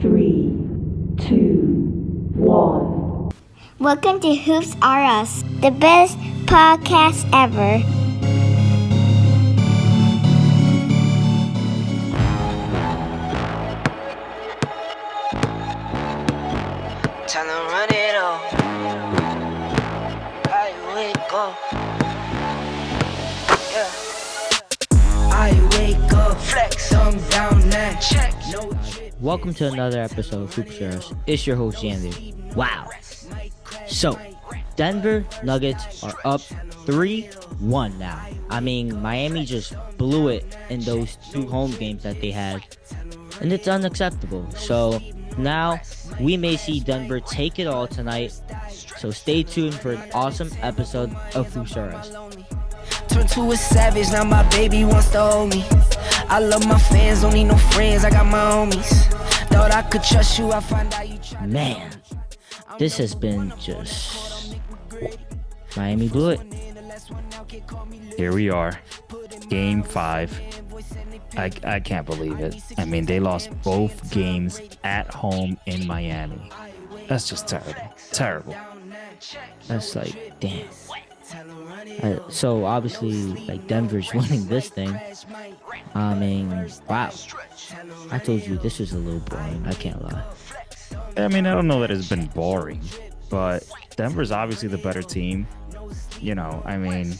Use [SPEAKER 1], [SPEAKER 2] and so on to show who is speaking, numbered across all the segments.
[SPEAKER 1] Three, two, one.
[SPEAKER 2] Welcome to Hoops R Us, the best podcast ever.
[SPEAKER 3] Time to run it all. I wake up. Yeah. I wake up. Flex. Thumb down that check. No drip.
[SPEAKER 4] Welcome to another episode of Hoops R Us. It's your host, Yandy. Wow. So, Denver Nuggets are up 3-1 now. I mean, Miami just blew it in those two home games that they had. And it's unacceptable. So, now we may see Denver take it all tonight. So, stay tuned for an awesome episode of Hoops R Us.
[SPEAKER 3] Turn to a savage, now my baby wants to hold me. I love my fans, don't need no friends, I got my homies. Thought I could trust you, I find out you try.
[SPEAKER 4] Man, this has been just... Miami blew it.
[SPEAKER 5] Here we are, game 5. I can't believe it. I mean, they lost both games at home in Miami. That's just terrible.
[SPEAKER 4] That's like, damn. So obviously, like, Denver's winning this thing. I mean, wow. I told you this was a little boring. I can't lie.
[SPEAKER 5] I mean, I don't know that it's been boring, but Denver's obviously the better team. You know, I mean,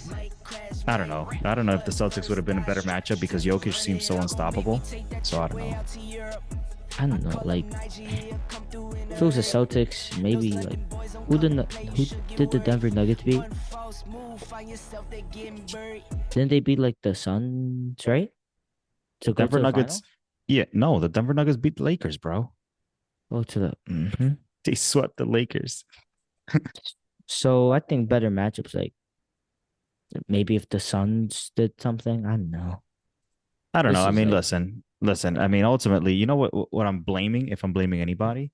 [SPEAKER 5] I don't know. I don't know if the Celtics would have been a better matchup because Jokic seems so unstoppable. So I don't know.
[SPEAKER 4] I don't know. Like, if it was the Celtics, maybe like who did the Denver Nuggets beat? Didn't they beat like the Suns, right? To go
[SPEAKER 5] Denver
[SPEAKER 4] to the
[SPEAKER 5] Nuggets.
[SPEAKER 4] final?
[SPEAKER 5] Yeah, no, the Denver Nuggets beat the Lakers, bro.
[SPEAKER 4] Oh, to the.
[SPEAKER 5] They swept the Lakers.
[SPEAKER 4] So I think better matchups, like maybe if the Suns did something, I don't know.
[SPEAKER 5] I don't
[SPEAKER 4] This
[SPEAKER 5] know. I
[SPEAKER 4] is
[SPEAKER 5] mean,
[SPEAKER 4] like-
[SPEAKER 5] listen. I mean, ultimately, you know what I'm blaming, if I'm blaming anybody?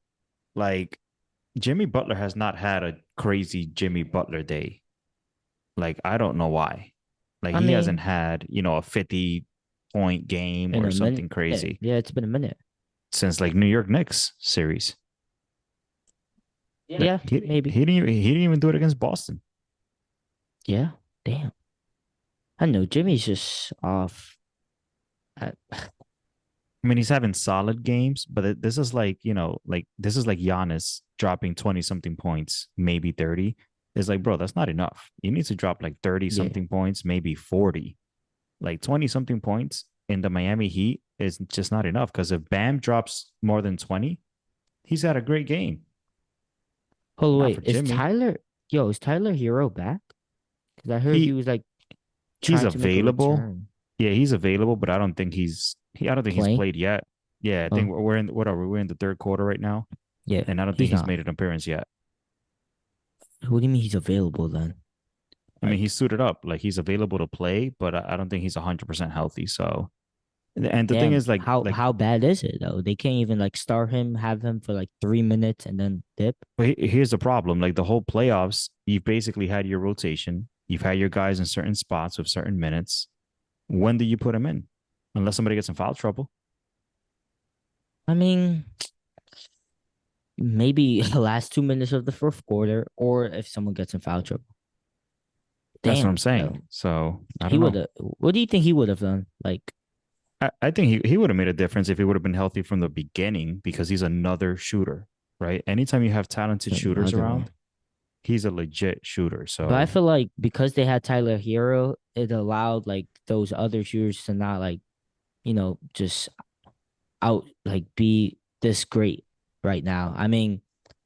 [SPEAKER 5] Like, Jimmy Butler has not had a crazy Jimmy Butler day. Like, I don't know why. Like,
[SPEAKER 4] I
[SPEAKER 5] he
[SPEAKER 4] mean,
[SPEAKER 5] hasn't had, a 50-point game
[SPEAKER 4] in
[SPEAKER 5] or
[SPEAKER 4] a
[SPEAKER 5] something
[SPEAKER 4] minute.
[SPEAKER 5] crazy
[SPEAKER 4] Yeah, it's been a minute.
[SPEAKER 5] since like New York Knicks series.
[SPEAKER 4] Yeah,
[SPEAKER 5] He,
[SPEAKER 4] maybe.
[SPEAKER 5] he didn't even do it against Boston.
[SPEAKER 4] Yeah, damn. I know Jimmy's just off. I
[SPEAKER 5] I mean, he's having solid games, but this is like, this is like Giannis dropping 20-something points, maybe 30. It's like, bro, that's not enough. You need to drop like 30-something points, maybe 40. Like 20-something points in the Miami Heat is just not enough because if Bam drops more than 20, he's had a great game.
[SPEAKER 4] Hold
[SPEAKER 5] Not
[SPEAKER 4] wait,
[SPEAKER 5] for
[SPEAKER 4] is
[SPEAKER 5] Jimmy.
[SPEAKER 4] is Tyler Hero back? Because I heard he was like
[SPEAKER 5] He's
[SPEAKER 4] trying to make a
[SPEAKER 5] available.
[SPEAKER 4] return.
[SPEAKER 5] Yeah, he's available, but I don't think he's
[SPEAKER 4] Playing?
[SPEAKER 5] played yet. Yeah, I think we're in what are we? We're in the third quarter right now,
[SPEAKER 4] Yeah,
[SPEAKER 5] and I don't think he's
[SPEAKER 4] not.
[SPEAKER 5] made an appearance yet.
[SPEAKER 4] What do you mean he's available then?
[SPEAKER 5] I mean,
[SPEAKER 4] Like,
[SPEAKER 5] he's suited up, like he's available to play, but I don't think he's 100% healthy. So, and the thing
[SPEAKER 4] damn,
[SPEAKER 5] is, like,
[SPEAKER 4] how bad is it though? They can't even like start him, have him for like 3 minutes and then dip.
[SPEAKER 5] but here's the problem: like the whole playoffs, you've basically had your rotation. You've had your guys in certain spots with certain minutes. When do you put him in? Unless somebody gets in foul trouble.
[SPEAKER 4] I mean, maybe the last 2 minutes of the fourth quarter, or if someone gets in foul trouble.
[SPEAKER 5] That's what
[SPEAKER 4] Damn,
[SPEAKER 5] I'm saying.
[SPEAKER 4] though.
[SPEAKER 5] So I
[SPEAKER 4] He
[SPEAKER 5] don't
[SPEAKER 4] would
[SPEAKER 5] know.
[SPEAKER 4] have. What do you think he would have done? Like,
[SPEAKER 5] I think he would have made a difference if he would have been healthy from the beginning because he's another shooter, right? Anytime you have talented shooters
[SPEAKER 4] another one.
[SPEAKER 5] around, he's a legit shooter.
[SPEAKER 4] But I
[SPEAKER 5] So
[SPEAKER 4] feel like because they had Tyler Hero, it allowed like those other shooters to not like, just out like be this great right now. I mean,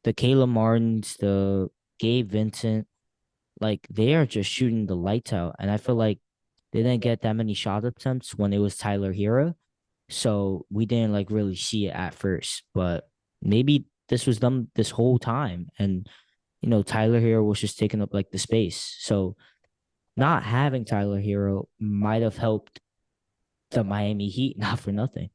[SPEAKER 4] the Caleb Martins, the Gabe Vincent, like they are just shooting the lights out. And I feel like they didn't get that many shot attempts when it was Tyler Hero. So we didn't like really see it at first. But maybe this was them this whole time. And Tyler Hero was just taking up like the space. So not having Tyler Hero might have helped the Miami Heat, not for nothing.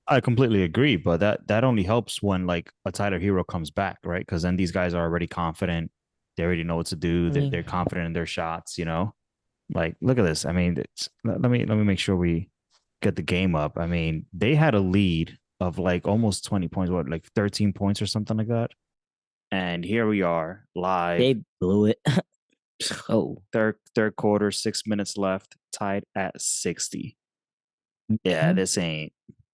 [SPEAKER 5] I completely agree, but that only helps when like a Tyler Hero comes back, right? Because then these guys are already confident. They already know what to do.
[SPEAKER 4] I mean,
[SPEAKER 5] They're confident in their shots. Like look at this. I mean, let me make sure we get the game up. I mean, they had a lead of like almost 20 points, what, like 13 points or something like that. And here we are live.
[SPEAKER 4] They blew it. Oh,
[SPEAKER 5] Third quarter, 6 minutes left, tied at 60. Yeah,
[SPEAKER 4] mhm.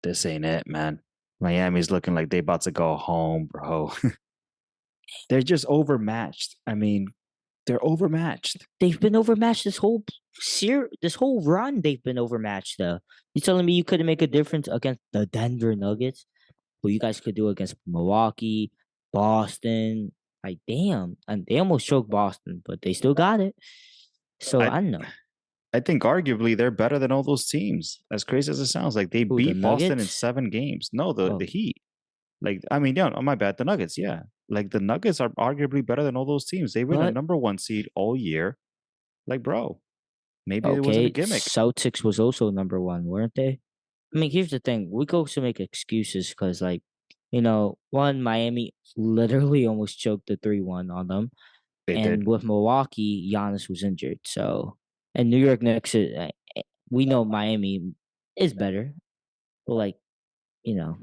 [SPEAKER 5] this ain't it, man. Miami's looking like they about to go home, bro. They're just overmatched. I mean, they're overmatched.
[SPEAKER 4] They've been overmatched this whole run. They've been overmatched. Though you telling me you couldn't make a difference against the Denver Nuggets, but you guys could do against Milwaukee, Boston. Like damn, and they almost choked Boston, but they still got it. So
[SPEAKER 5] I
[SPEAKER 4] I don't know
[SPEAKER 5] I think arguably they're better than all those teams. As crazy as it sounds, like they
[SPEAKER 4] who the
[SPEAKER 5] beat Boston in
[SPEAKER 4] Nuggets.
[SPEAKER 5] 7 games. No, the
[SPEAKER 4] Oh,
[SPEAKER 5] Heat. Like, I mean, yeah, oh, my bad. The Nuggets, yeah. Like the Nuggets are arguably better than all those teams. They've been a
[SPEAKER 4] but
[SPEAKER 5] number one seed all year. Like, bro, maybe it wasn't a
[SPEAKER 4] okay,
[SPEAKER 5] gimmick.
[SPEAKER 4] Celtics was also number one, weren't they? I mean, here's the thing: we go to make excuses because, like, one Miami literally almost choked the 3-1 on them,
[SPEAKER 5] They
[SPEAKER 4] and
[SPEAKER 5] did.
[SPEAKER 4] with Milwaukee, Giannis was injured. So, and New York Knicks, we know Miami is better, but like, you know,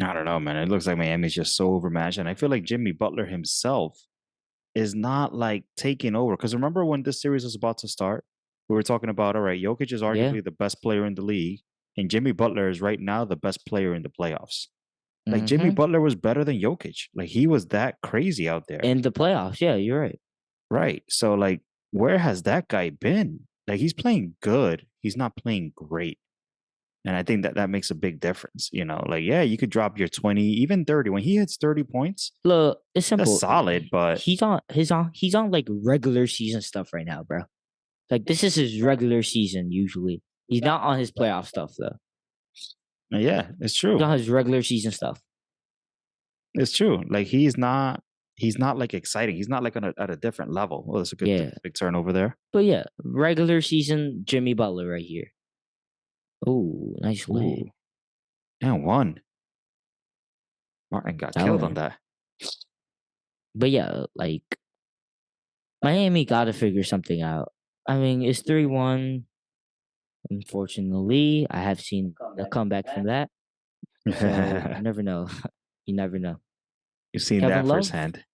[SPEAKER 5] I don't know, man. It looks like Miami's just so overmatched. And I feel like Jimmy Butler himself is not like taking over. Because remember when this series was about to start, we were talking about, all right, Jokic is
[SPEAKER 4] yeah,
[SPEAKER 5] arguably the best player in the league, and Jimmy Butler is right now the best player in the playoffs. Like Jimmy
[SPEAKER 4] mm-hmm.
[SPEAKER 5] Butler was better than Jokic. Like he was that crazy out there.
[SPEAKER 4] In the playoffs, yeah, you're right.
[SPEAKER 5] Right. So like where has that guy been? Like he's playing good. He's not playing great. And I think that that makes a big difference. Like yeah, you could drop your 20, even 30. When he hits 30 points,
[SPEAKER 4] Look, it's
[SPEAKER 5] that's
[SPEAKER 4] simple.
[SPEAKER 5] solid, but
[SPEAKER 4] He's on like regular season stuff right now, bro. Like this is his regular season usually. He's not on his playoff stuff though.
[SPEAKER 5] yeah, it's
[SPEAKER 4] He's
[SPEAKER 5] true.
[SPEAKER 4] on his regular season stuff.
[SPEAKER 5] It's true. Like he's not like exciting. He's not like at a different level. Well, that's a good
[SPEAKER 4] Yeah.
[SPEAKER 5] big turnover there.
[SPEAKER 4] But yeah, regular season Jimmy Butler right here. Oh, nice
[SPEAKER 5] Ooh,
[SPEAKER 4] leg.
[SPEAKER 5] and one. Martin got killed
[SPEAKER 4] Telling
[SPEAKER 5] on
[SPEAKER 4] you.
[SPEAKER 5] that.
[SPEAKER 4] But yeah, like Miami gotta figure something out. I mean, it's 3-1. Unfortunately, I have seen a comeback from that. So you never know. You never know.
[SPEAKER 5] You've seen
[SPEAKER 4] Kevin
[SPEAKER 5] that
[SPEAKER 4] Love,
[SPEAKER 5] firsthand.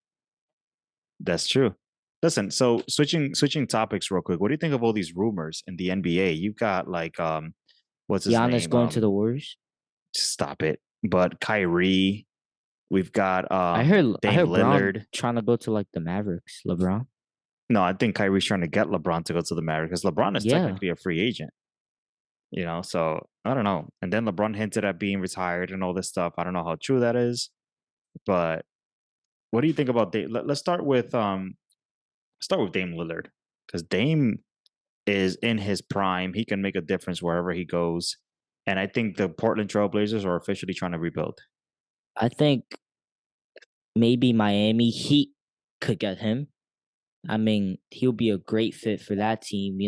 [SPEAKER 5] That's true. Listen, so switching topics real quick. What do you think of all these rumors in the NBA? You've got like what's his
[SPEAKER 4] Giannis
[SPEAKER 5] name?
[SPEAKER 4] going to the Warriors.
[SPEAKER 5] Stop it. But Kyrie, we've got
[SPEAKER 4] I
[SPEAKER 5] Dame
[SPEAKER 4] heard Brown
[SPEAKER 5] Lillard.
[SPEAKER 4] trying to go to like the Mavericks. LeBron.
[SPEAKER 5] No, I think Kyrie's trying to get LeBron to go to the Mavericks because LeBron is
[SPEAKER 4] Yeah,
[SPEAKER 5] technically a free agent. So I don't know. And then LeBron hinted at being retired and all this stuff. I don't know how true that is, but what do you think about Dame? Let's start with Dame Lillard because Dame is in his prime. He can make a difference wherever he goes. And I think the Portland Trailblazers are officially trying to rebuild.
[SPEAKER 4] I think maybe Miami Heat could get him. I mean, he'll be a great fit for that team.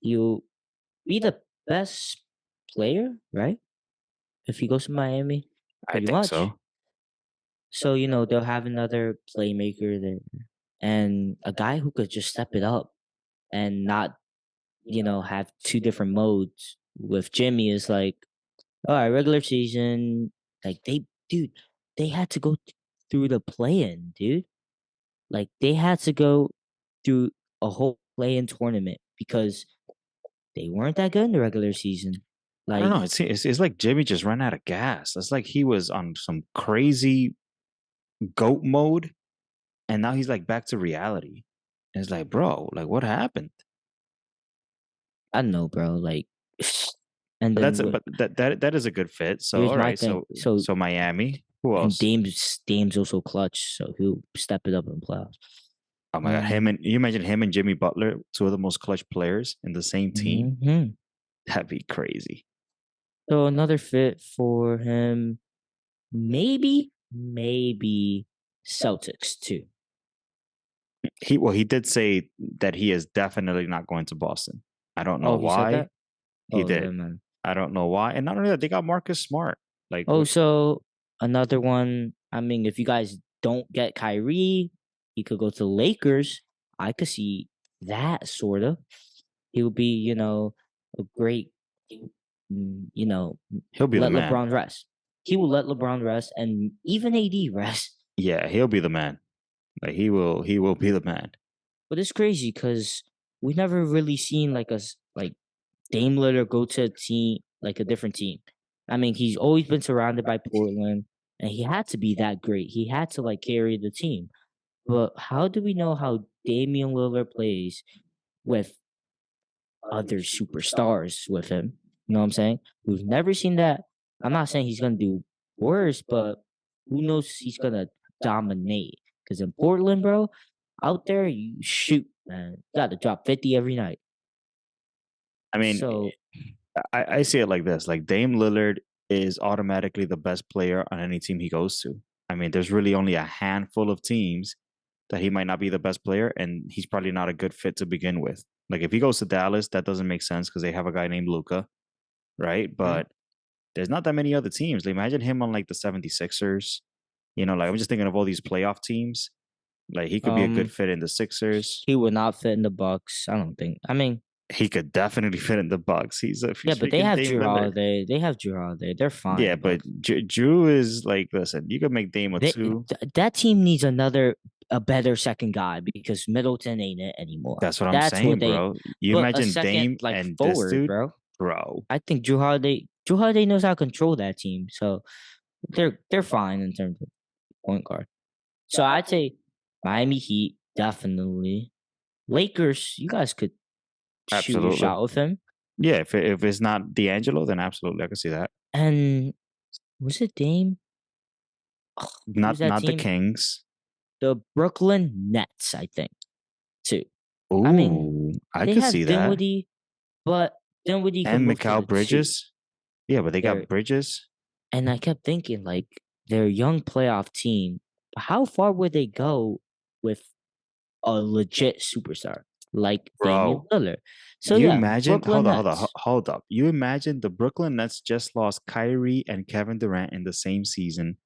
[SPEAKER 4] He'll be the best player, right? If he goes to Miami,
[SPEAKER 5] I
[SPEAKER 4] pretty
[SPEAKER 5] think
[SPEAKER 4] much.
[SPEAKER 5] so.
[SPEAKER 4] So, they'll have another playmaker there and a guy who could just step it up and not, have two different modes. With Jimmy is like, all right, regular season, like dude, they had to go through the play-in, dude. Like they had to go through a whole play-in tournament because they weren't that good in the regular season.
[SPEAKER 5] I don't
[SPEAKER 4] Like,
[SPEAKER 5] know. It's like Jimmy just ran out of gas. It's like he was on some crazy goat mode, and now he's like back to reality. And it's like, bro, like what happened?
[SPEAKER 4] I don't know, bro. Like, and
[SPEAKER 5] But
[SPEAKER 4] then
[SPEAKER 5] that is a good fit. So
[SPEAKER 4] here's
[SPEAKER 5] all
[SPEAKER 4] my
[SPEAKER 5] right,
[SPEAKER 4] thing.
[SPEAKER 5] so
[SPEAKER 4] So
[SPEAKER 5] so Miami. Who
[SPEAKER 4] and
[SPEAKER 5] else?
[SPEAKER 4] Dame's also clutch, so he'll step it up in playoffs.
[SPEAKER 5] Oh my god, him
[SPEAKER 4] Um,
[SPEAKER 5] and you imagine him and Jimmy Butler, two of the most clutch players in the same team.
[SPEAKER 4] mhm.
[SPEAKER 5] That'd be crazy.
[SPEAKER 4] So another fit for him, maybe Celtics too.
[SPEAKER 5] He did say that he is definitely not going to Boston. I don't know
[SPEAKER 4] Oh, he said
[SPEAKER 5] why.
[SPEAKER 4] that.
[SPEAKER 5] He
[SPEAKER 4] Oh,
[SPEAKER 5] did.
[SPEAKER 4] then man.
[SPEAKER 5] I don't know why. And not only that, they got Marcus Smart. Like
[SPEAKER 4] Oh,
[SPEAKER 5] what?
[SPEAKER 4] so another one. I mean, if you guys don't get Kyrie, he could go to the Lakers. I could see that sort of. He would be, a great you know,
[SPEAKER 5] He'll be the
[SPEAKER 4] let
[SPEAKER 5] man.
[SPEAKER 4] LeBron rest. He will let LeBron rest and even AD rest.
[SPEAKER 5] Yeah, he'll be the man. Like he will be the man.
[SPEAKER 4] But it's crazy because we never really seen like Dame Lillard go to a team like a different team. I mean, he's always been surrounded by Portland, and he had to be that great. He had to like carry the team. But how do we know how Damian Lillard plays with other superstars with him? You know what I'm saying? We've never seen that. I'm not saying he's gonna do worse, but who knows he's gonna dominate? Because in Portland, bro, out there you shoot, man. You got to drop 50 every night.
[SPEAKER 5] I mean,
[SPEAKER 4] So
[SPEAKER 5] I see it like this: like Dame Lillard is automatically the best player on any team he goes to. I mean, there's really only a handful of teams that he might not be the best player, and he's probably not a good fit to begin with. Like if he goes to Dallas, that doesn't make sense because they have a guy named Luca, right?
[SPEAKER 4] mhm.
[SPEAKER 5] But there's not that many other teams. Like, imagine him on like the 76ers. You know, like I'm just thinking of all these playoff teams. Like he could be a good
[SPEAKER 4] um,
[SPEAKER 5] fit in the Sixers.
[SPEAKER 4] he would not fit in the Bucks. I don't think. I mean,
[SPEAKER 5] He could definitely fit in the Bucks. He's a
[SPEAKER 4] yeah, but they
[SPEAKER 5] freaking
[SPEAKER 4] have
[SPEAKER 5] Dame
[SPEAKER 4] Drew
[SPEAKER 5] Lillard.
[SPEAKER 4] Holiday. They have Drew Holiday. They're
[SPEAKER 5] Yeah,
[SPEAKER 4] fine.
[SPEAKER 5] but Drew is like, listen, you could make Dame a
[SPEAKER 4] They
[SPEAKER 5] two.
[SPEAKER 4] that team needs a better second guy because Middleton ain't it anymore.
[SPEAKER 5] That's what I'm
[SPEAKER 4] That's what
[SPEAKER 5] saying,
[SPEAKER 4] they
[SPEAKER 5] bro. You
[SPEAKER 4] put a
[SPEAKER 5] imagine
[SPEAKER 4] second
[SPEAKER 5] Dame
[SPEAKER 4] like
[SPEAKER 5] and this
[SPEAKER 4] forward,
[SPEAKER 5] dude,
[SPEAKER 4] bro.
[SPEAKER 5] bro.
[SPEAKER 4] I think Drew Holiday knows how to control that team, so they're fine in terms of point guard. So I'd say Miami Heat definitely. Lakers, you guys could shoot your
[SPEAKER 5] Absolutely.
[SPEAKER 4] shot with him.
[SPEAKER 5] Yeah, if it's not D'Angelo, then absolutely, I can see that.
[SPEAKER 4] And was it Dame? Oh, who's that
[SPEAKER 5] Not the
[SPEAKER 4] team?
[SPEAKER 5] Kings.
[SPEAKER 4] The Brooklyn Nets, I think, too. I mean,
[SPEAKER 5] Ooh, I
[SPEAKER 4] they
[SPEAKER 5] could see
[SPEAKER 4] have
[SPEAKER 5] that.
[SPEAKER 4] Dinwiddie, but Dinwiddie can
[SPEAKER 5] And
[SPEAKER 4] move to
[SPEAKER 5] Mikal
[SPEAKER 4] the two.
[SPEAKER 5] Bridges. Yeah, but they
[SPEAKER 4] They're
[SPEAKER 5] got Bridges.
[SPEAKER 4] and I kept thinking like they're a young playoff team. How far would they go with a legit superstar like Damian
[SPEAKER 5] Bro,
[SPEAKER 4] Lillard? So
[SPEAKER 5] you
[SPEAKER 4] yeah,
[SPEAKER 5] imagine,
[SPEAKER 4] Brooklyn Nets.
[SPEAKER 5] hold up. You imagine the Brooklyn Nets just lost Kyrie and Kevin Durant in the same season.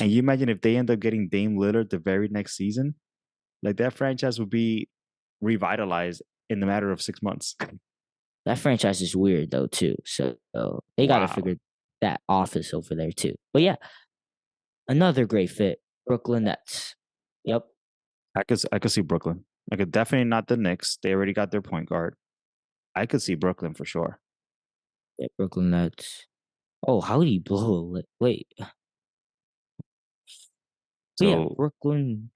[SPEAKER 5] And you imagine if they end up getting Dame Lillard the very next season, like that franchise would be revitalized in the matter of 6 months.
[SPEAKER 4] That franchise is weird though too. So they got to
[SPEAKER 5] Wow.
[SPEAKER 4] figure that office over there too. But yeah, another great fit, Brooklyn Nets. Yep,
[SPEAKER 5] I could see Brooklyn. I could definitely not the Knicks. They already got their point guard. I could see Brooklyn for sure.
[SPEAKER 4] yeah, Brooklyn Nets. Oh, how did he blow? Wait, but yeah,
[SPEAKER 5] So
[SPEAKER 4] Brooklyn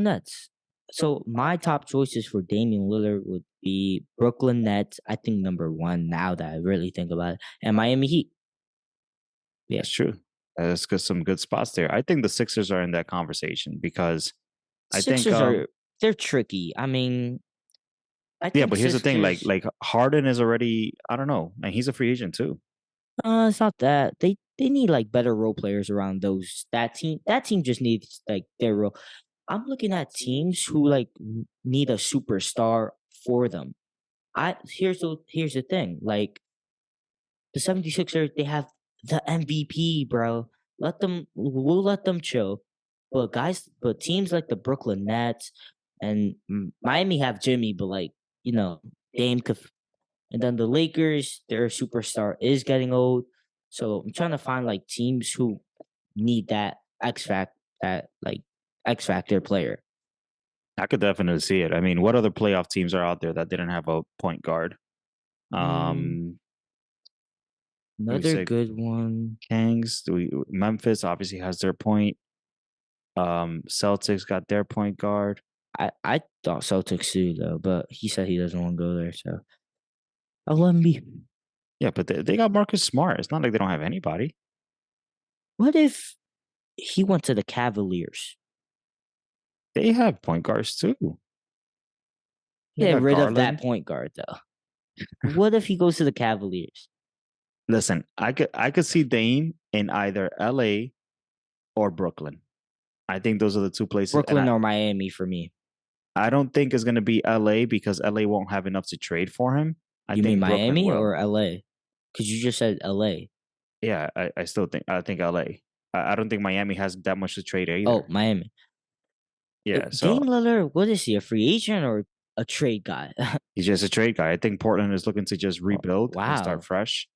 [SPEAKER 4] Nets. So my top choices for Damian Lillard would be Brooklyn Nets. I think number one now that I really think about it, and Miami Heat. Yeah,
[SPEAKER 5] that's true. That's got some good spots there. I think the Sixers are in that conversation because I think
[SPEAKER 4] Sixers are they're tricky. I mean, I
[SPEAKER 5] yeah,
[SPEAKER 4] think
[SPEAKER 5] but here's the thing,
[SPEAKER 4] Sixers.
[SPEAKER 5] like Harden is already, I don't know, and he's a free agent too.
[SPEAKER 4] It's not that they need like better role players around those that team. That team just needs like their role. I'm looking at teams who like need a superstar for them. I here's the thing. Like the 76ers, they have the MVP, bro. We'll let them chill. But teams like the Brooklyn Nets and Miami have Jimmy, but like, you know, Dame could, and then the Lakers, their superstar is getting old. So I'm trying to find like teams who need that like X factor player.
[SPEAKER 5] I could definitely see it. I mean, what other playoff teams are out there that didn't have a point guard?
[SPEAKER 4] Mm,
[SPEAKER 5] Um, let me
[SPEAKER 4] another
[SPEAKER 5] say
[SPEAKER 4] good one.
[SPEAKER 5] Kings. Memphis obviously has their point. Celtics got their point guard.
[SPEAKER 4] I thought Celtics too though, but he said he doesn't want to go there, so I'll let him be.
[SPEAKER 5] Yeah, but they got Marcus Smart. It's not like they don't have anybody.
[SPEAKER 4] What if he went to the Cavaliers?
[SPEAKER 5] They have point guards too. They
[SPEAKER 4] Get
[SPEAKER 5] got
[SPEAKER 4] rid of that
[SPEAKER 5] Garland.
[SPEAKER 4] point guard though. What if he goes to the Cavaliers?
[SPEAKER 5] Listen, I could see Dame in either LA or Brooklyn. I think those are the two places. And
[SPEAKER 4] Brooklyn or Miami for me.
[SPEAKER 5] I don't think it's gonna be LA because LA won't have enough to trade for him. I
[SPEAKER 4] You mean
[SPEAKER 5] think Brooklyn
[SPEAKER 4] Miami or
[SPEAKER 5] will.
[SPEAKER 4] LA? Because you just said LA.
[SPEAKER 5] Yeah, I still think I think LA. I don't think Miami has that much to trade
[SPEAKER 4] Oh,
[SPEAKER 5] either.
[SPEAKER 4] Miami.
[SPEAKER 5] Yeah, so
[SPEAKER 4] Dame Lillard, what is he, a free agent or a trade guy?
[SPEAKER 5] he's just a trade guy. I think Portland is looking to just
[SPEAKER 4] Oh,
[SPEAKER 5] rebuild and start
[SPEAKER 4] wow.
[SPEAKER 5] fresh.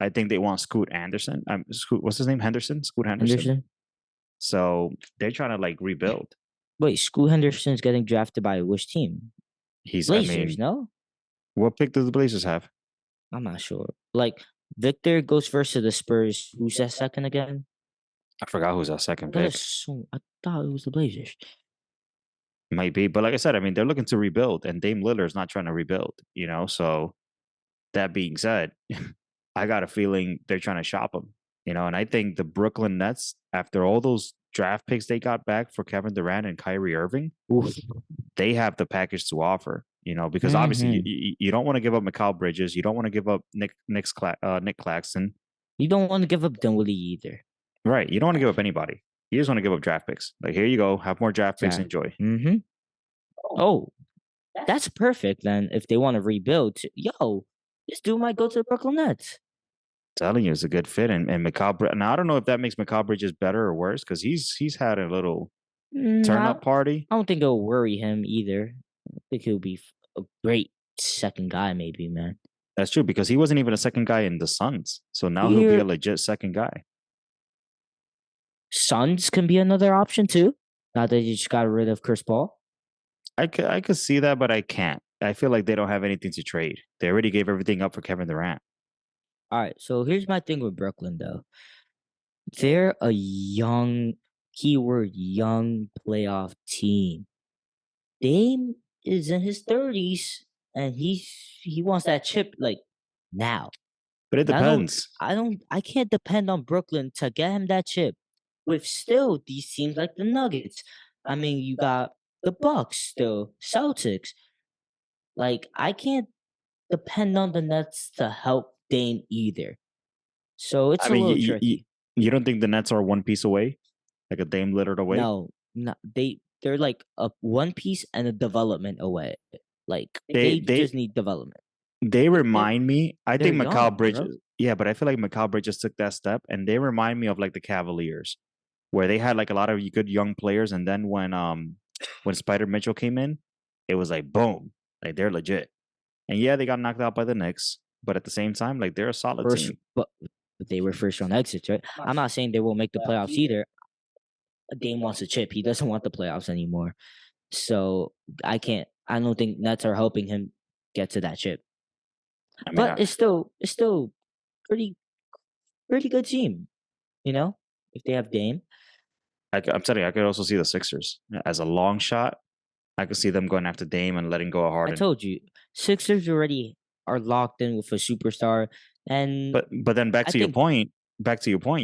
[SPEAKER 5] I think they want Scoot Anderson. What's his name? Henderson? Scoot Henderson.
[SPEAKER 4] Henderson.
[SPEAKER 5] So they're trying to like rebuild.
[SPEAKER 4] Wait, School Henderson's getting drafted by which team?
[SPEAKER 5] I
[SPEAKER 4] Blazers,
[SPEAKER 5] mean,
[SPEAKER 4] no?
[SPEAKER 5] what pick does the Blazers have?
[SPEAKER 4] I'm not sure. Like Victor goes first to the Spurs. Who's that second again?
[SPEAKER 5] I forgot who's our second
[SPEAKER 4] I
[SPEAKER 5] pick.
[SPEAKER 4] thought it was the Blazers.
[SPEAKER 5] Might be, but like I said, I mean, they're looking to rebuild, and Dame Lillard's not trying to rebuild. So that being said, I got a feeling they're trying to shop him. And I think the Brooklyn Nets, after all those draft picks they got back for Kevin Durant and Kyrie Irving,
[SPEAKER 4] Oof.
[SPEAKER 5] they have the package to offer. Because obviously
[SPEAKER 4] Mhm.
[SPEAKER 5] you don't want to give up Mikal Bridges, you don't want to give up Nick Claxton,
[SPEAKER 4] You don't want to give up Dinwiddie either.
[SPEAKER 5] right? You don't want to give up anybody. You just want to give up draft picks. Like, here you go, have more draft picks, enjoy.
[SPEAKER 4] Mm-hmm. Oh, that's perfect. Then if they want to rebuild, this dude might go to the Brooklyn Nets.
[SPEAKER 5] Telling you, it's a good fit, and Mikal. Now I don't know if that makes Mikal Bridges better or worse because he's had a little turn up party.
[SPEAKER 4] I don't think it'll worry him either. I think he'll be a great second guy, maybe, man.
[SPEAKER 5] That's true because he wasn't even a second guy in the Suns, so now he'll be a legit second guy.
[SPEAKER 4] Suns can be another option too. Now that you just got rid of Chris Paul.
[SPEAKER 5] I could see that, but I can't. I feel like they don't have anything to trade. They already gave everything up for Kevin Durant.
[SPEAKER 4] All right, so here's my thing with Brooklyn, though. They're a young, keyword young playoff team. Dame is in his 30s, and he wants that chip like now.
[SPEAKER 5] But it depends.
[SPEAKER 4] I can't depend on Brooklyn to get him that chip. With still these teams like the Nuggets. I mean, you got the Bucks still, Celtics. Like, I can't depend on the Nets to help Dame either. So it's a little tricky.
[SPEAKER 5] You don't think the Nets are one piece away? Like a Dame Lillard away?
[SPEAKER 4] No, they're like a one piece and a development away. Like they just need development.
[SPEAKER 5] They remind me. I think Mikal Bridges.
[SPEAKER 4] Bro.
[SPEAKER 5] Yeah, but I feel like Mikal Bridges took that step, and they remind me of like the Cavaliers, where they had like a lot of good young players, and then when Spider Mitchell came in, it was like boom, like they're legit. And yeah, they got knocked out by the Knicks, but at the same time, like they're a solid team.
[SPEAKER 4] But they were first round exits, right? I'm not saying they won't make the playoffs either. Dame wants a chip. He doesn't want the playoffs anymore. So I don't think Nets are helping him get to that chip. But it's still pretty good team, if they have Dame.
[SPEAKER 5] I'm telling you, I could also see the Sixers as a long shot. I could see them going after Dame and letting go of Harden.
[SPEAKER 4] I told you, Sixers already are locked in with a superstar, and
[SPEAKER 5] but then back to your point,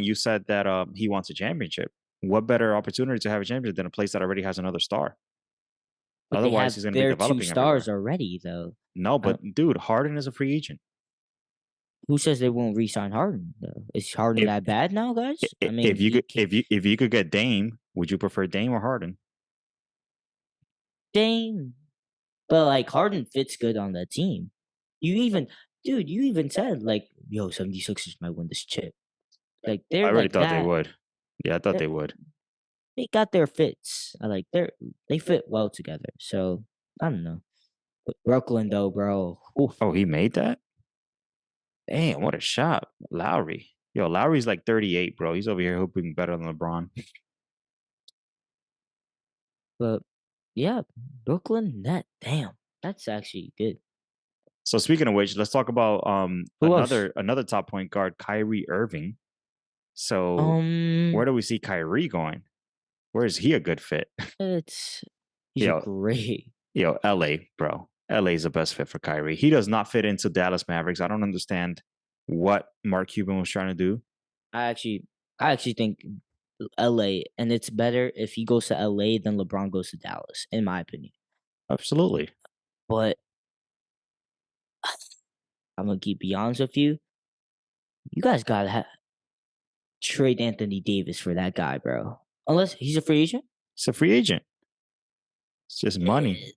[SPEAKER 5] you said that he wants a championship. What better opportunity to have a championship than a place that already has another star?
[SPEAKER 4] But otherwise, he's going to be developing. Two stars already, though.
[SPEAKER 5] No, but dude, Harden is a free agent.
[SPEAKER 4] Who says they won't re-sign Harden? Though? Is Harden that bad now, guys? I mean,
[SPEAKER 5] if you could get Dame, would you prefer Dame or Harden?
[SPEAKER 4] Dame, but like Harden fits good on the team. You even said like, 76ers might win this chip. Like
[SPEAKER 5] I already thought they would. Yeah, I thought they would.
[SPEAKER 4] They got their fits. They fit well together. So I don't know. But Brooklyn though, bro. Oof.
[SPEAKER 5] Oh, he made that? Damn, what a shot. Lowry. Lowry's like 38, bro. He's over here hoping better than LeBron.
[SPEAKER 4] But yeah, Brooklyn net. Damn. That's actually good.
[SPEAKER 5] So speaking of which, let's talk about another top point guard, Kyrie Irving. So where do we see Kyrie going? Where is he a good fit?
[SPEAKER 4] He's great.
[SPEAKER 5] LA, bro. LA is the best fit for Kyrie. He does not fit into Dallas Mavericks. I don't understand what Mark Cuban was trying to do.
[SPEAKER 4] I actually think LA, and it's better if he goes to LA than LeBron goes to Dallas, in my opinion.
[SPEAKER 5] Absolutely.
[SPEAKER 4] But I'm gonna be honest with you. You guys gotta trade Anthony Davis for that guy, bro. Unless he's a free agent.
[SPEAKER 5] It's a free agent. It's just money.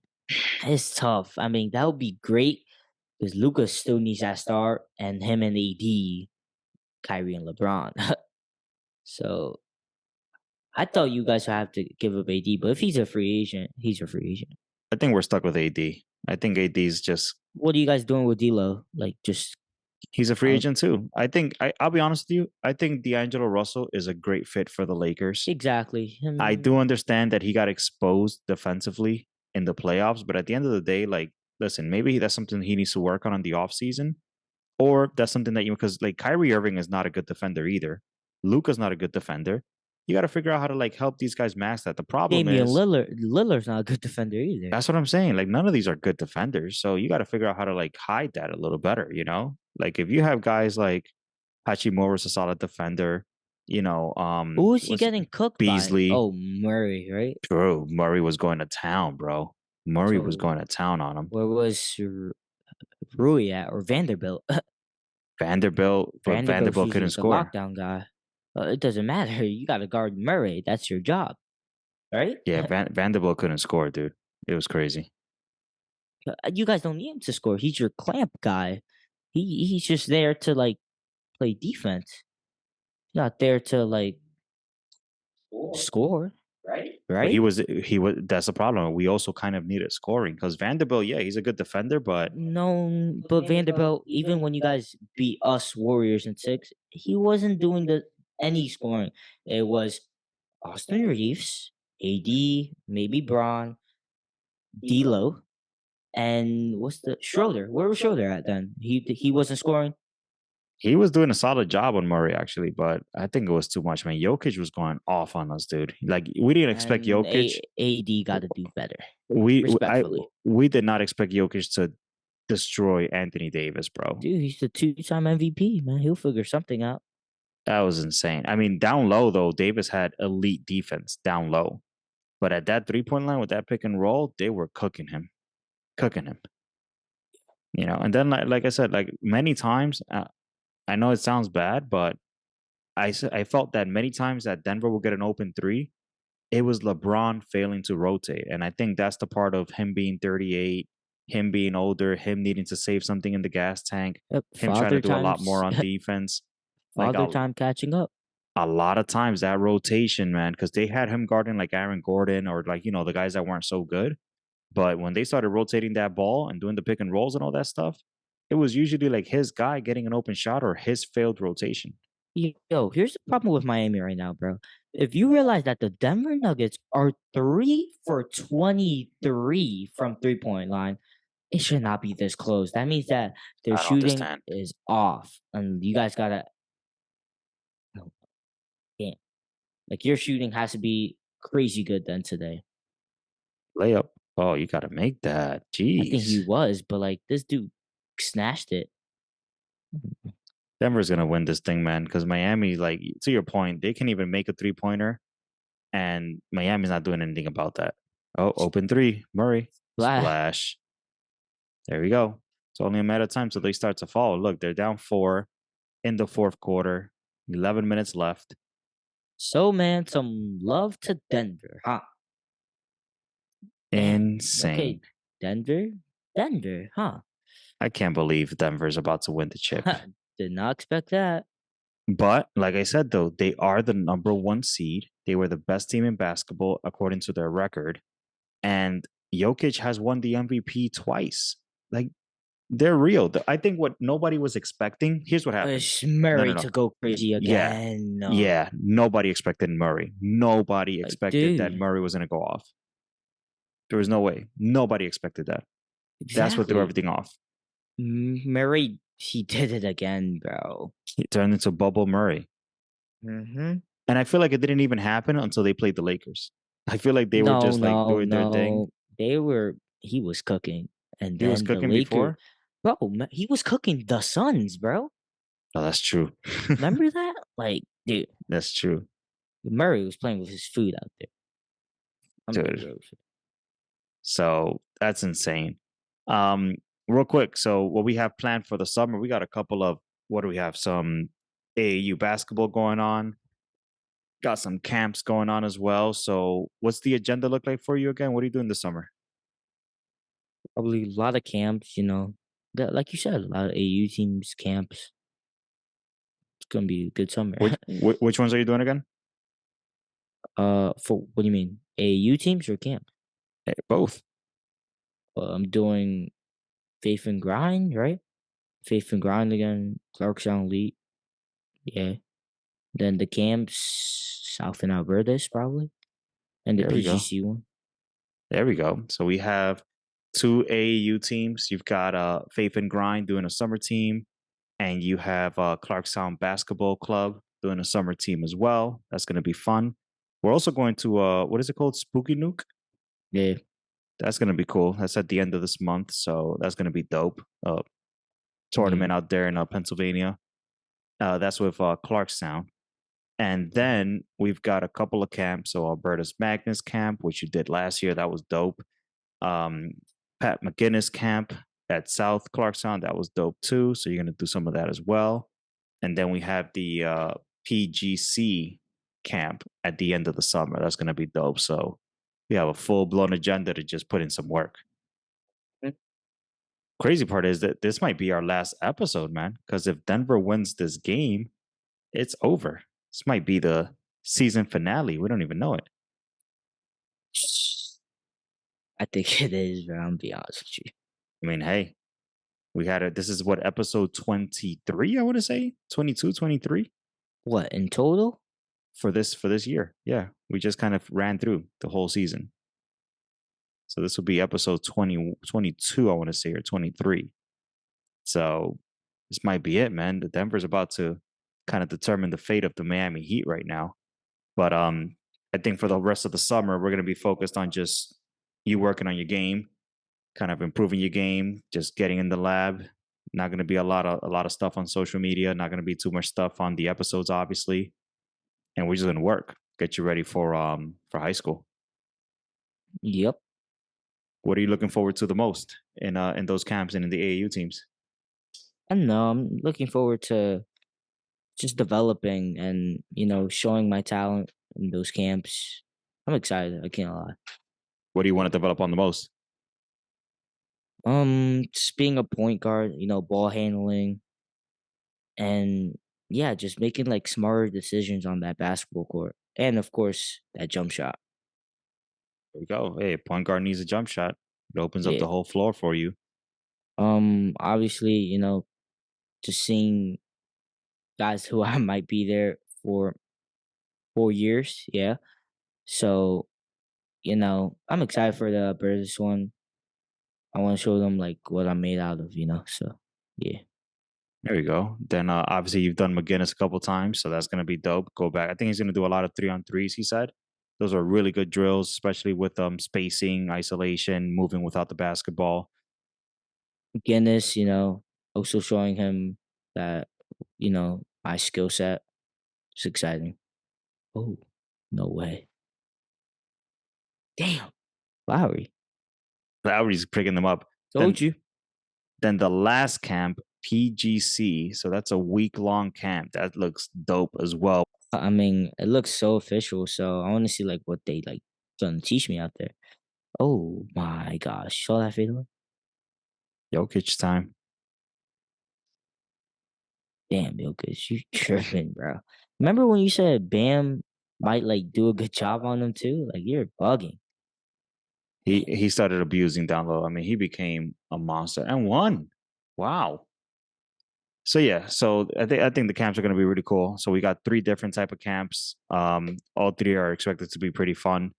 [SPEAKER 4] It's tough. I mean, that would be great because Luka still needs that star, and him and AD, Kyrie and LeBron. So I thought you guys would have to give up AD, but if he's a free agent, he's a free agent.
[SPEAKER 5] I think we're stuck with AD. I think AD is just.
[SPEAKER 4] What are you guys doing with D'Lo? Like, just
[SPEAKER 5] He's a free
[SPEAKER 4] Um,
[SPEAKER 5] agent too. I'll be honest with you. I think D'Angelo Russell is a great fit for the Lakers.
[SPEAKER 4] exactly.
[SPEAKER 5] I do understand that he got exposed defensively in the playoffs, but at the end of the day, like, listen, maybe that's something he needs to work on the offseason, or that's something that you, because like Kyrie Irving is not a good defender either. Luka's not a good defender. You got to figure out how to like help these guys mask that. The problem
[SPEAKER 4] Damian
[SPEAKER 5] is,
[SPEAKER 4] Lillard's not a good defender either.
[SPEAKER 5] that's what I'm saying. Like, none of these are good defenders. So you got to figure out how to like hide that a little better, you know? Like, if you have guys like Hachimura's a solid defender,
[SPEAKER 4] Who is he
[SPEAKER 5] what's
[SPEAKER 4] getting cooked by?
[SPEAKER 5] Beasley.
[SPEAKER 4] Oh, Murray, right?
[SPEAKER 5] Bro, Murray was going to town, bro. Murray was
[SPEAKER 4] So
[SPEAKER 5] going to town on him.
[SPEAKER 4] where was Rui at or Vanderbilt?
[SPEAKER 5] Vanderbilt, but
[SPEAKER 4] Vanderbilt's
[SPEAKER 5] Vanderbilt
[SPEAKER 4] usually
[SPEAKER 5] couldn't
[SPEAKER 4] the
[SPEAKER 5] score.
[SPEAKER 4] lockdown guy. It doesn't matter. You got to guard Murray. That's your job, right?
[SPEAKER 5] Yeah, Vanderbilt couldn't score, dude. It was crazy.
[SPEAKER 4] You guys don't need him to score. He's your clamp guy. He's just there to like play defense. He's not there to like score,
[SPEAKER 5] But
[SPEAKER 4] right?
[SPEAKER 5] he was. That's the problem. We also kind of needed scoring because Vanderbilt, yeah, he's a good defender, but
[SPEAKER 4] No, but Vanderbilt, even when you guys beat us Warriors in 6, he wasn't doing the any scoring. It was Austin Reeves, AD, maybe Braun, D'Lo, and what's the Schroeder? Where was Schroeder at then? He wasn't scoring.
[SPEAKER 5] he was doing a solid job on Murray actually. But I think it was too much, man. Jokic was going off on us, dude. Like, we didn't expect
[SPEAKER 4] And
[SPEAKER 5] Jokic.
[SPEAKER 4] AD got to do better.
[SPEAKER 5] I
[SPEAKER 4] Respectfully.
[SPEAKER 5] we did not expect Jokic to destroy Anthony Davis, bro.
[SPEAKER 4] Dude, he's the 2-time MVP, man. He'll figure something out.
[SPEAKER 5] That was insane. I mean, down low though, Davis had elite defense down low, but at that 3-point line with that pick and roll, they were cooking him. And then like I said, like many times, I know it sounds bad, but I felt that many times that Denver will get an open three, it was LeBron failing to rotate, and I think that's the part of him being 38, him being older, him needing to save something in the gas tank,
[SPEAKER 4] Yep,
[SPEAKER 5] him trying to
[SPEAKER 4] father
[SPEAKER 5] do a lot
[SPEAKER 4] times,
[SPEAKER 5] more on defense. Like
[SPEAKER 4] father time catching up.
[SPEAKER 5] a lot of times that rotation, man, because they had him guarding like Aaron Gordon or like the guys that weren't so good. But when they started rotating that ball and doing the pick and rolls and all that stuff, it was usually like his guy getting an open shot or his failed rotation.
[SPEAKER 4] Yo, here's the problem with Miami right now, bro. If you realize that the Denver Nuggets are 3 for 23 from 3-point line, it should not be this close. That means that their
[SPEAKER 5] I don't
[SPEAKER 4] shooting
[SPEAKER 5] understand.
[SPEAKER 4] is off, and you guys gotta no, can't. Like your shooting has to be crazy good then today.
[SPEAKER 5] Layup. Oh, you got to make that.
[SPEAKER 4] I think he
[SPEAKER 5] Jeez.
[SPEAKER 4] was, but like this dude snatched it.
[SPEAKER 5] Denver's going to win this thing, man, because Miami, like, to your point, they can even make a 3-pointer, and Miami's not doing anything about that. Oh, open three. Murray.
[SPEAKER 4] Blah.
[SPEAKER 5] Splash. There we go. It's only a matter of time till they start to fall. Look, they're down 4 in the fourth quarter. 11 minutes left.
[SPEAKER 4] So man, some love to Denver, huh? Damn.
[SPEAKER 5] Insane.
[SPEAKER 4] Okay, Denver, huh?
[SPEAKER 5] I can't believe Denver's about to win the chip.
[SPEAKER 4] Did not expect that.
[SPEAKER 5] But like I said, though, they are the number 1 seed. They were the best team in basketball according to their record. And Jokic has won the MVP twice. Like, they're real. I think what nobody was expecting, here's what happened.
[SPEAKER 4] Murray
[SPEAKER 5] No.
[SPEAKER 4] to go crazy again.
[SPEAKER 5] Yeah, nobody expected Murray. Nobody expected that
[SPEAKER 4] dude.
[SPEAKER 5] Murray was going to go off. There was no way. Nobody expected that. That's what threw everything off.
[SPEAKER 4] Murray, he did it again, bro.
[SPEAKER 5] He turned into Bubble Murray.
[SPEAKER 4] Mm-hmm.
[SPEAKER 5] And I feel like it didn't even happen until they played the Lakers. I feel like they were just like doing their thing.
[SPEAKER 4] He was cooking. And
[SPEAKER 5] He
[SPEAKER 4] then
[SPEAKER 5] was cooking
[SPEAKER 4] the Lakers,
[SPEAKER 5] before?
[SPEAKER 4] bro, he was cooking the Suns, bro.
[SPEAKER 5] Oh, that's true.
[SPEAKER 4] Remember that? Like, dude,
[SPEAKER 5] That's true.
[SPEAKER 4] Murray was playing with his food out there.
[SPEAKER 5] Dude. So that's insane. Real quick. So what we have planned for the summer, we got a couple of, what do we have? Some AAU basketball going on. Got some camps going on as well. So what's the agenda look like for you again? What are you doing this summer?
[SPEAKER 4] Probably a lot of camps, like you said, a lot of AU teams, camps. It's gonna be a good summer.
[SPEAKER 5] Which ones are you doing again?
[SPEAKER 4] For what do you mean? AU teams or camp?
[SPEAKER 5] Both.
[SPEAKER 4] I'm doing Faith and Grind, right? Faith and Grind again. Clarkson Elite. Yeah. Then the camps, South and Alberta's probably. And the
[SPEAKER 5] There we go.
[SPEAKER 4] PGC one.
[SPEAKER 5] There we go. So we have two AAU teams. You've got Faith and Grind doing a summer team, and you have Clarkstown Basketball Club doing a summer team as well. That's going to be fun. We're also going to what is it called? Spooky Nuke.
[SPEAKER 4] Yeah.
[SPEAKER 5] That's going to be cool. That's at the end of this month, so that's going to be dope. Tournament out there in Pennsylvania. That's with Clarkstown. And then we've got a couple of camps. So Alberta's Magnus camp, which you did last year, that was dope. Pat McGinnis camp at South Clarkstown, that was dope too. So you're gonna do some of that as well. And then we have the PGC camp at the end of the summer. That's gonna be dope. So we have a full blown agenda to just put in some work. Crazy part is that this might be our last episode, man. Because if Denver wins this game, it's over. This might be the season finale. We don't even know it.
[SPEAKER 4] I think it is, bro. I'm gonna be honest with you.
[SPEAKER 5] I mean, hey, we had it. This is what, episode 23, I want to say? 22, 23
[SPEAKER 4] What, in total?
[SPEAKER 5] for this year. Yeah. We just kind of ran through the whole season. So this will be episode 22, I want to say, or 23. So this might be it, man. The Denver's about to kind of determine the fate of the Miami Heat right now. But I think for the rest of the summer, we're going to be focused on just you working on your game, kind of improving your game, just getting in the lab. Not going to be a lot of stuff on social media. Not going to be too much stuff on the episodes, obviously. And we're just going to work, get you ready for high school.
[SPEAKER 4] Yep.
[SPEAKER 5] What are you looking forward to the most in those camps and in the AAU teams?
[SPEAKER 4] I don't know. I'm looking forward to just developing and, showing my talent in those camps. I'm excited. I can't lie.
[SPEAKER 5] What do you want to develop on the most?
[SPEAKER 4] Just being a point guard, ball handling, and yeah, just making like smarter decisions on that basketball court, and of course that jump shot.
[SPEAKER 5] There we go. Hey, point guard needs a jump shot. It opens up
[SPEAKER 4] Yeah.
[SPEAKER 5] the whole floor for you.
[SPEAKER 4] Obviously, just seeing guys who I might be there for 4 years. Yeah. So, I'm excited for the British one. I want to show them like what I'm made out of, So, yeah.
[SPEAKER 5] There you go. Then obviously you've done McGinnis a couple times, so that's going to be dope. Go back. I think he's going to do a lot of 3-on-3s, he said. Those are really good drills, especially with spacing, isolation, moving without the basketball.
[SPEAKER 4] Guinness, also showing him that, my skill set. It's exciting. Oh, no way. Damn. Lowry.
[SPEAKER 5] Lowry's picking them up.
[SPEAKER 4] Told you.
[SPEAKER 5] Then the last camp, PGC. So that's a week-long camp. That looks dope as well.
[SPEAKER 4] I mean, it looks so official. So I want to see like what they like gonna teach me out there. Oh my gosh. Saw that fadeaway?
[SPEAKER 5] Jokic time.
[SPEAKER 4] Damn, Jokic, you tripping, bro. Remember when you said Bam might like do a good job on them too? Like you're bugging.
[SPEAKER 5] He started abusing down low. I mean, he became a monster and won. Wow. So yeah, so I think the camps are going to be really cool. So we got 3 different type of camps. All 3 are expected to be pretty fun,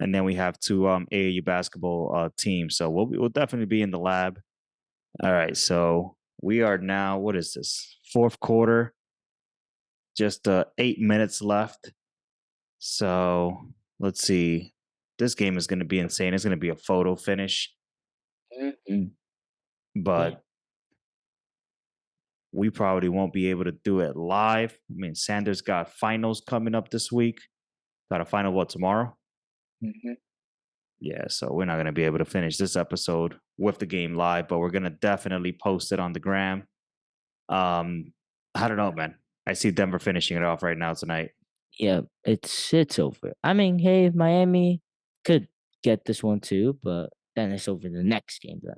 [SPEAKER 5] and then we have 2 AAU basketball teams. So we'll definitely be in the lab. All right, so we are now, what is this, 4th quarter? Just 8 minutes left. So let's see. This game is going to be insane. It's going to be a photo finish, but we probably won't be able to do it live. I mean, Sanders got finals coming up this week. Got a final, what, tomorrow? Yeah, so we're not going to be able to finish this episode with the game live, but we're going to definitely post it on the gram. I don't know, man. I see Denver finishing it off right now tonight.
[SPEAKER 4] Yeah, it's over. I mean, hey, Miami could get this one too, but then it's over the next game then.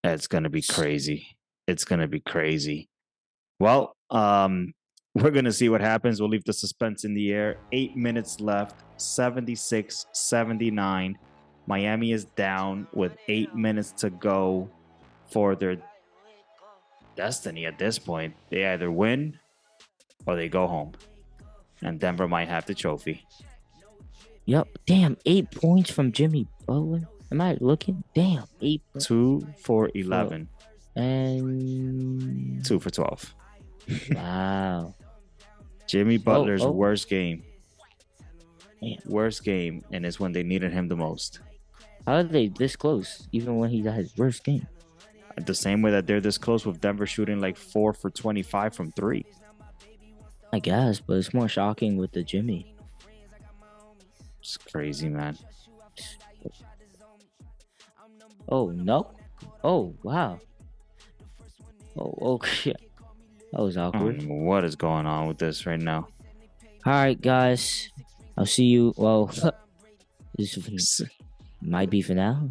[SPEAKER 5] It's going to be crazy. It's going to be crazy. Well, we're going to see what happens. We'll leave the suspense in the air. 8 minutes left, 76-79. Miami is down with 8 minutes to go for their destiny at this point. They either win or they go home. And Denver might have the trophy.
[SPEAKER 4] Yep. Damn, 8 points from Jimmy Butler. Am I looking? Damn, 8 points.
[SPEAKER 5] 2 for 11.
[SPEAKER 4] And
[SPEAKER 5] 2 for 12.
[SPEAKER 4] wow.
[SPEAKER 5] Jimmy Butler's
[SPEAKER 4] oh.
[SPEAKER 5] worst game.
[SPEAKER 4] Man.
[SPEAKER 5] Worst game, and it's when they needed him the most.
[SPEAKER 4] How are they this close, even when he's at his worst game?
[SPEAKER 5] The same way that they're this close with Denver shooting like 4 for 25 from 3.
[SPEAKER 4] I guess, but it's more shocking with the Jimmy.
[SPEAKER 5] It's crazy, man.
[SPEAKER 4] Oh, no? Oh, wow. Oh, shit. That was
[SPEAKER 5] I
[SPEAKER 4] awkward.
[SPEAKER 5] don't know what is going on with this right now.
[SPEAKER 4] All right, guys. I'll see you. Well, this might be for now.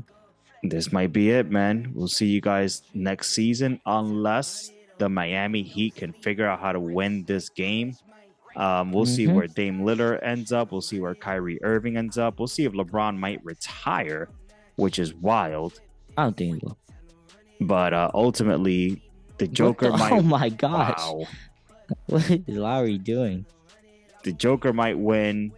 [SPEAKER 5] This might be it, man. We'll see you guys next season unless the Miami Heat can figure out how to win this game. We'll see where Dame Lillard ends up. We'll see where Kyrie Irving ends up. We'll see if LeBron might retire, which is wild.
[SPEAKER 4] I don't think he will.
[SPEAKER 5] But ultimately, the Joker might...
[SPEAKER 4] Oh, my gosh.
[SPEAKER 5] Wow.
[SPEAKER 4] What is Lowry doing?
[SPEAKER 5] The Joker might win,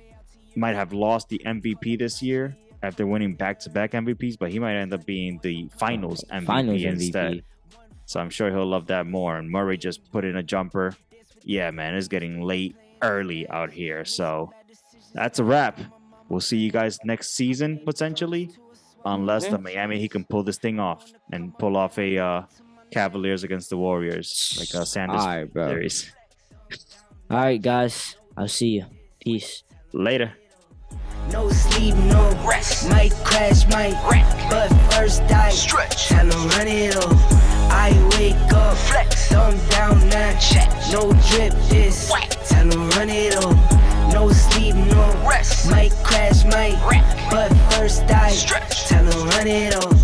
[SPEAKER 5] might have lost the MVP this year after winning back-to-back MVPs, but he might end up being the Finals MVP instead. So I'm sure he'll love that more. And Murray just put in a jumper. Yeah, man, it's getting late early out here. So that's a wrap. We'll see you guys next season, potentially, unless the Miami Heat can pull this thing off and pull off a Cavaliers against the Warriors, like a Sanders series.
[SPEAKER 4] All right, guys. I'll see you. Peace.
[SPEAKER 5] Later.
[SPEAKER 3] No sleep, no rest. Might crash, might wreck. But first I stretch. Time to run it off. I wake up, flex. Thumb down, now check. No drip, this whack. Time to run it off. No sleep, no rest. Might crash, might wreck. But first I stretch. Time to run it off.